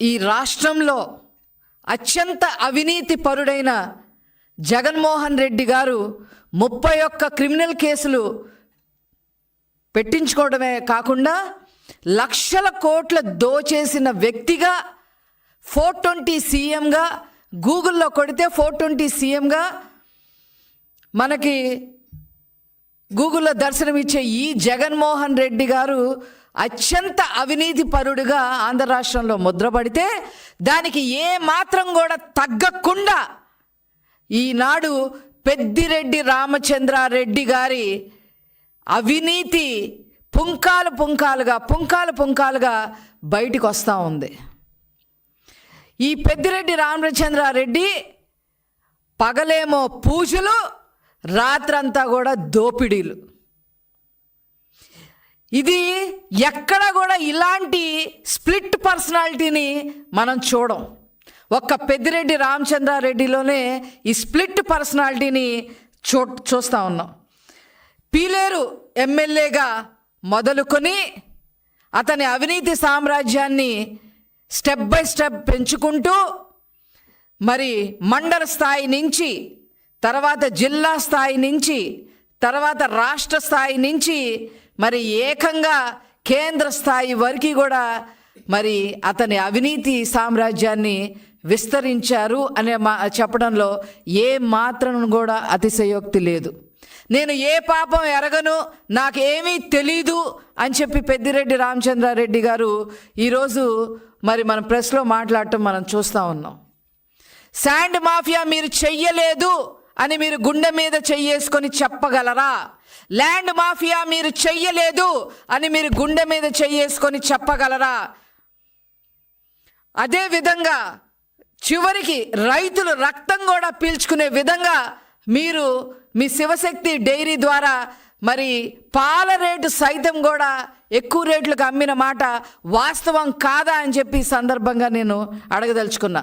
ఈ రాష్ట్రంలో అత్యంత అవినీతి పరుడైన జగన్మోహన్ రెడ్డి గారు 31 క్రిమినల్ కేసులు పెట్టించుకోవడమే కాకుండా లక్షల కోట్ల దోచేసిన వ్యక్తిగా 420 సీఎంగా గూగుల్లో కొడితే 420 సీఎంగా మనకి గూగుల్లో దర్శనమిచ్చే ఈ జగన్మోహన్ రెడ్డి గారు అత్యంత అవినీతి పరుడుగా ఆంధ్ర రాష్ట్రంలో ముద్రపడితే దానికి ఏ మాత్రం కూడా తగ్గకుండా ఈనాడు పెద్దిరెడ్డి రామచంద్రారెడ్డి గారి అవినీతి పుంకాలు పుంకాలుగా బయటికి వస్తూ ఉంది. ఈ పెద్దిరెడ్డి రామచంద్రారెడ్డి పగలేమో పూజలు, రాత్రంతా కూడా దోపిడీలు. ఇది ఎక్కడ కూడా ఇలాంటి స్ప్లిట్ పర్సనాలిటీని మనం చూడం. ఒక్క పెద్దిరెడ్డి రామచంద్రారెడ్డిలోనే ఈ స్ప్లిట్ పర్సనాలిటీని చూస్తూ ఉన్నాం. పీలేరు ఎమ్మెల్యేగా మొదలుకొని అతని అవినీతి సామ్రాజ్యాన్ని స్టెప్ బై స్టెప్ పెంచుకుంటూ మరి మండల స్థాయి నుంచి, తర్వాత జిల్లా స్థాయి నుంచి, తర్వాత రాష్ట్ర స్థాయి నుంచి మరి ఏకంగా కేంద్ర స్థాయి వరకు కూడా మరి అతని అవినీతి సామ్రాజ్యాన్ని విస్తరించారు అనే చెప్పడంలో ఏ మాత్రం కూడా అతిశయోక్తి లేదు. నేను ఏ పాపం ఎరగను, నాకేమీ తెలీదు అని చెప్పి పెద్దిరెడ్డి రామచంద్రారెడ్డి గారు ఈరోజు మరి మన ప్రెస్లో మాట్లాడటం మనం చూస్తూ ఉన్నాం. శాండ్ మాఫియా మీరు చెయ్యలేదు అని మీరు గుండె మీద చెయ్యేసుకొని చెప్పగలరా? ల్యాండ్ మాఫియా మీరు చెయ్యలేదు అని మీరు గుండె మీద చెయ్యేసుకొని చెప్పగలరా? అదేవిధంగా చివరికి రైతులు రక్తం కూడా పీల్చుకునే విధంగా మీరు మీ శివశక్తి డైరీ ద్వారా మరి పాల రేటు సైతం కూడా ఎక్కువ రేట్లకు అమ్మిన మాట వాస్తవం కాదా అని చెప్పి ఈ సందర్భంగా నేను అడగదలుచుకున్నా.